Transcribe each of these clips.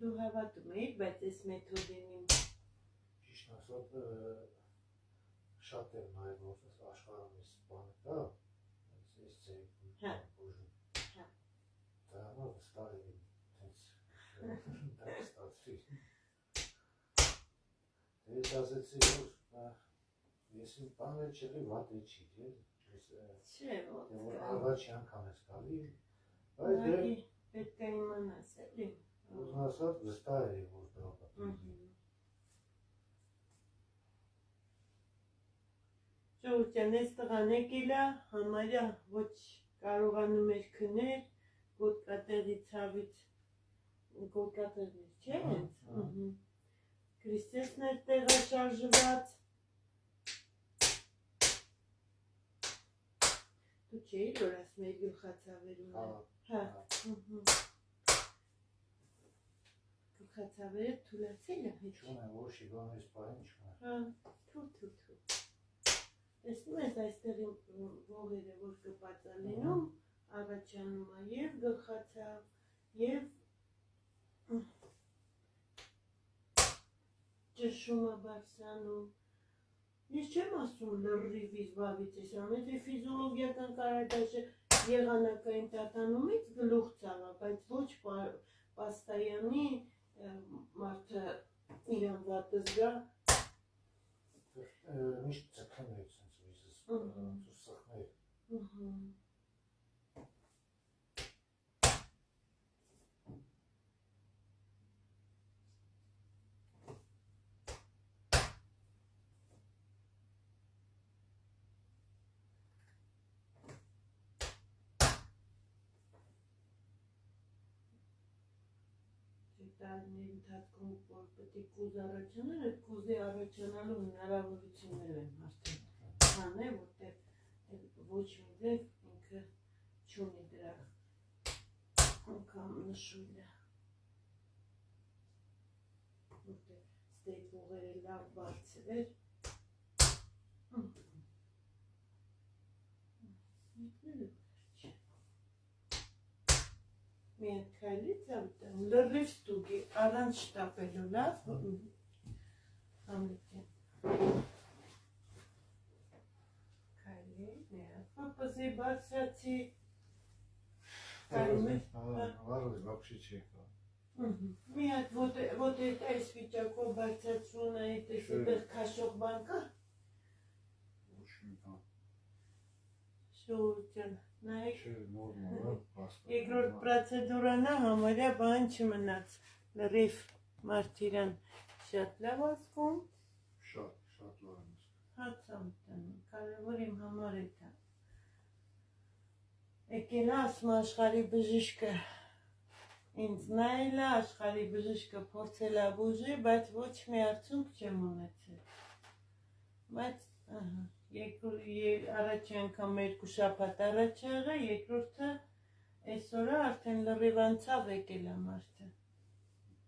Դու հավատում էիր, բայց այս մեթոդին իմ ճիշտ ասած շատ եմ նայել որ աշխարհում էս բանը կա, այս ձեր բուժում։ Դա համար վստահ եմ, հենց դա ստացվի։ Ես ասեցի որ ես իմ բանը չելի վատ է չի, չէ, որ առաջի անգամ ես գալի, բայց պետք է իմանաս էլի։ Ուզում ասած վստահ եմ որ դա պատմի։ Ժողովրդյան, այս տղան եկել է, համարյա ոչ կարողանում էր քնել, գոտկատեղի ցավից, գոտկատեղի չէ՞ հենց։ Քրիստոսն էր տեղաշարժված։ Դու չէի՞ որ ասում էի գլխացավեր ունեմ։ Հա։ Գլխացավերը թուլացել է։ Չունեմ, որ շիգան այս պահին չունեմ։ Հա, թու։ Տեսնում ես այստեղի ողերը որ կպած է լինում, առաջանում է և գլխացավ, և ճշում է բարձրանում։ Ես չեմ ասում լրիվ իզբավից ես ամեն թե ֆիզիոլոգիական կարադաշը եղանակային տատանումից գլուխ ցավը, բայց ոչ պաստայանի մարդը իրան վատը զգա։ Միշտ ծքն է սենց վիզս սխներ։ Տարիների ընթացքում որ պետք է կուզ առաջանալ, այդ կուզի առաջանալու հնարավորություններ են արդեն հանել, որտեղ ոչ մի ձև ինքը չունի դրա անգամ նշույլը, որտեղ ստեյք ուղերը լավ բարձր էր։ Մի հատ քայլից ավտան, լրիվ ստուգի, առանց շտապելու, լավ, համլիկեն, քայլի, մի հատ, պապզի բարձրացի, Վարոս բապշի չի կա։ մի հատ ոտ էտ այս վիճակով բարձրացրուն այդ էստեղ քաշող բան կա։ Ոչ մի բան։ Շուրջան, նայեք։ Չէ, նորմալ է, Երկրորդ պրոցեդուրան է, համարյա բան չմնաց, լրիվ մարդ իրան շատ լավ ասկում։ Շատ լավ եմ ասկում։ Հացամ տանում, կարևոր իմ համար է դա։ Եկել է ասում աշխարհի բժիշկը, ինձ նայել է, աշխարհի բժիշկը փորձել է բուժի, բայց ոչ մի արդյունք չեմ ունեցել։ Բայց, առաջի անգամ 2 շաբաթ առաջ եղա, երկրորդը այսօրը արդեն լրիվ անցավ եկել է մարդը։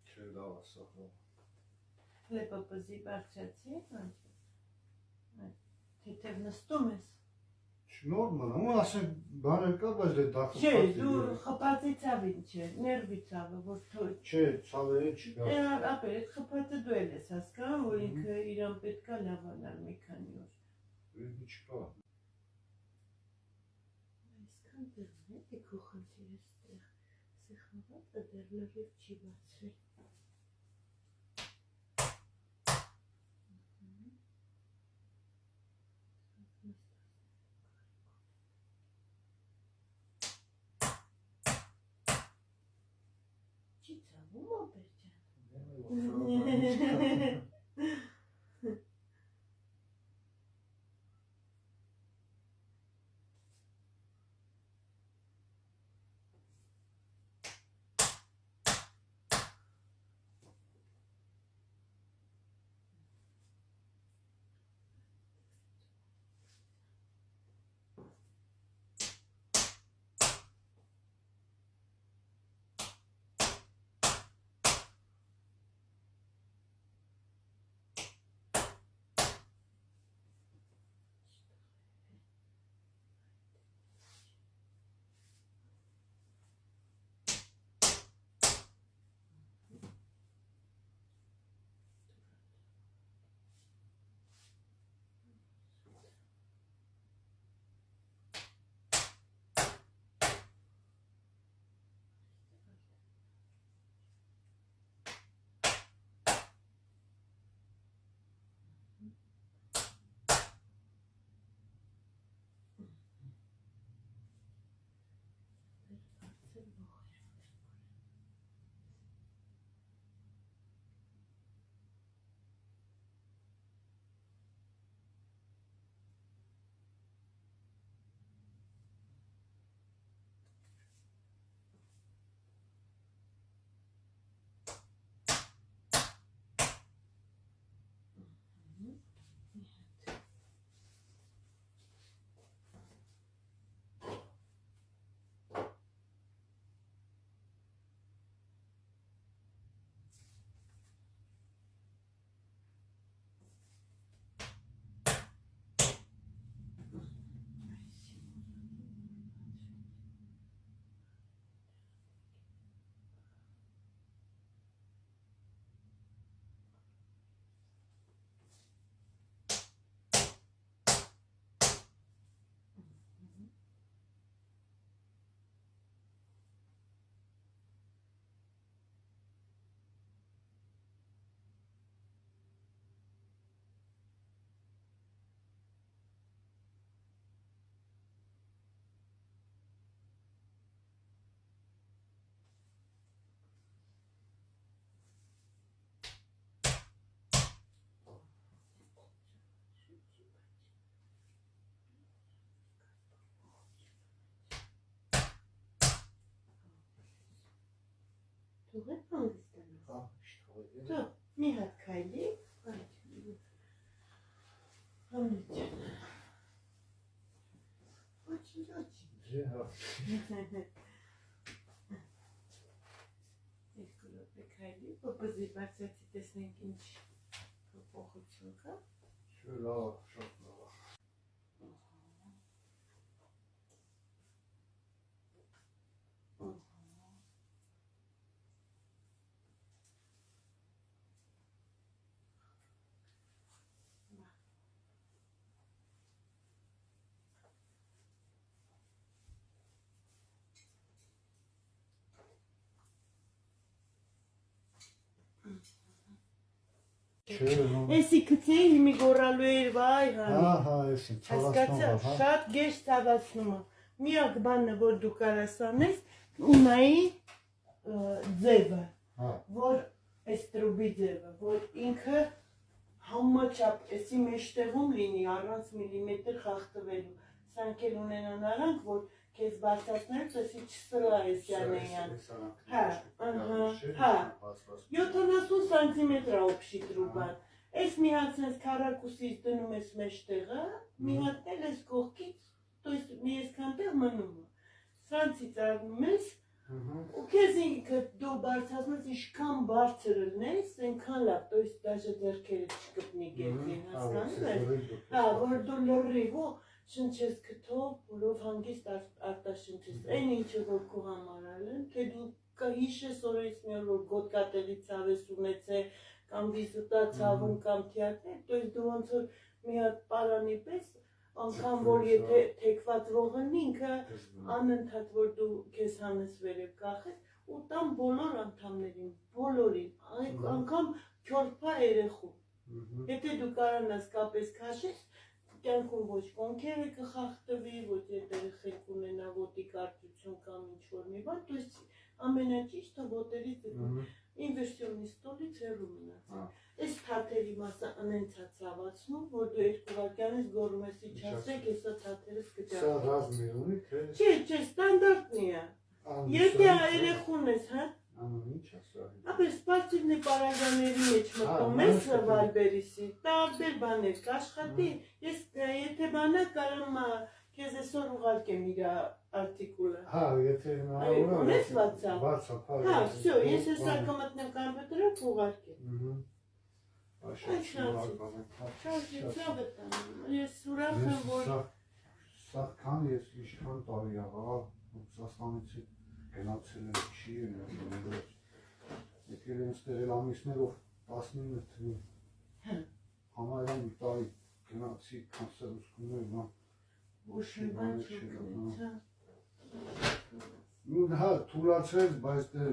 Չէ, լավ ասա։ Լեպապզի բարձրացի, թեթև նստում ես։ Նորմալ, ու ասենք բաներ կա, բայց դա Չէ, դու խփածի ցավին չէ, ներվի ցավը, որ թույլ։ Չէ, ցավերը չկա։ Ապեր, այդ խփածը դու էլ ես հասկանում, որ ինքը իրան պետք է լավ անար մի քանի օր։ Վերջի չկա։ Այսքան դեռ է քո խնդիրը ստեղ, սեխավատը դեռ լրիվ չի բացրել։ Չի ցավում ապեր ջան։ բացել ողջ։ Թողեք հանգստանալ։ Թող, մի հատ քայլի, համնություն։ Երկու րոպե քայլի, որպեսզի բարձրացի տեսնենք ինչ փոփոխություն կա։ Լավ, շատ լավ։ Էսի քցեին հիմի գորալու էր վայ Հա, էսի ցավացնում է, հա։ Շատ գեշ ցավացնում է։ Միակ բանը, որ դու կարաս անես, ունայի ձևը, որ այս տրուբի ձևը, որ ինքը համաչափ էսի մեջտեղում լինի առանց միլիմետր խախտվելու։ Սրանք էլ ունենան արանք, որ քեզ բարձրացնելուց էսի չսրա էսյանեյան։ Հա, 70 սանտիմետր օբշի տրուբան։ Այս մի հատ սենց քառակուսից դնում ես մեջտեղը, մի հատ էլ ես կողքից, то есть մի այսքան տեղ մնում է։ Սրանցից առնում ես, ու քեզ ինքը դու բարձրացնես ինչքան բարձր լնես, այնքան լավ, то есть даже ձեռքերը չկպնի գետին, հասկանում ես։ Հա, որ դու լրիվ ու շնչես քթով, որով հանգիստ արտաշնչես, այն ինչը որ քո համար ալեն, թե դու կհիշես օրից մի օր, որ գոտկատելի ցավ ես ունեցել, կամ վիզուտա ցավում կամ թիաթր, то есть դու ոնց որ մի հատ պարանի պես, անգամ որ եթե թեքված ողնի, ինքը անընդհատ որ դու քեզ հանես վերև կախես, ու տան բոլոր անդամներին, բոլորին, անգամ քյորփա երեխու։ Եթե դու կարանաս կապես քաշես, կյանքում ոչ կոնքերը կխախտվի, ոչ երեխեք ունենա ոտի կարծություն կամ ինչ-որ մի բան, то есть ամենաճիշտը ոտերից ինվերսիոնի ստոլից հեռու մնացել։ Այս թաթերի մասը անենց է ցավացնում, որ դու 2 վայրկյանից գոռում ես իջացրեք, հեսա թաթերս կճարվի։ Սա ռազմի ունի, թե։ Չէ, ստանդարտն է։ Եթե երեխուն ես, հա։ Ինչ է սա։ Ապա սպարտիվնի պարագաների մեջ մտնում ես վալբերիսի, տարբեր բաներ կաշխատի, ես եթե բանա կարամ քեզ այսօր ուղարկեմ իր արտիկուլը։ Հա, եթե ունես WhatsApp։ WhatsApp, հա, всё, ես հեսա կմտնեմ կամպյուտերը կուղարկեմ։ Ես ուրախ եմ, որ սա քան ես ինչքան տարի աղա Ռուսաստանից գնացել եմ չի եղել։ Եկել եմ ստեղել ամիսներով 19 թվին։ Համարյա մի տարի գնացի կանսերուսկումներ բան։ Ուշի բան չուկնեցա։ Հա, թուլացրեց, բայց դե…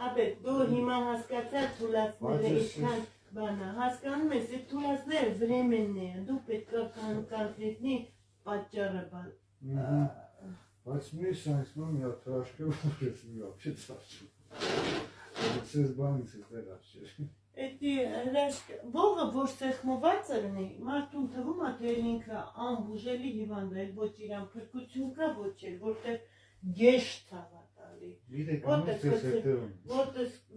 Ապե, դու հիմա հասկացա թուլացները ինչքան բանա, հասկանում ես, այդ թուլացները վրեմենն է, դու պետք է կոնկրետնի պատճառը Բայց միշտ այսօր մի հատ հրաշքով ես մի вообще ծառչում։ Ես բանից է վերաշեր։ Էդի հրաշք, ողը որ սեղմված լինի, մարդուն թվում է թե ինքը անբուժելի հիվանդ է, ոչ իրան փրկություն կա, ոչ էլ, որտեղ գեշ ցավատալի։ Իրականից ես հետևում։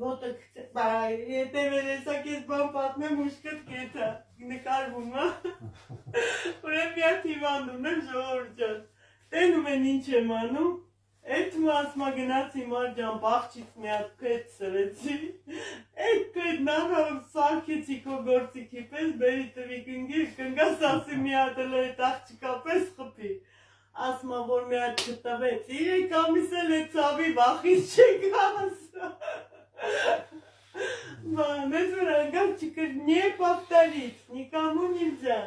Ոտը բայ, հետևել ես ակես բան պատմեմ ուշքդ կեթա, նկարվում է։ Ուրեմն մի հատ հիվանդ ունեմ ժողովուրդ ջան։ Տենում են ինչ եմ անում, այդ մասմա գնացի մարջան բաղջից մի հատ կետ սրեցի, այդ կետ նախավ սարքեցի քո գործիքի պես, բերի տվի կնգաս ասի մի հատ էլ այդ աղջիկա պես խպի, ասմա որ մի հատ չտվեց, 3 ամիս էլ այդ ծավի վախից չեք ասա, մեզ որ անգամ չկր, не повторить, никому нельзя.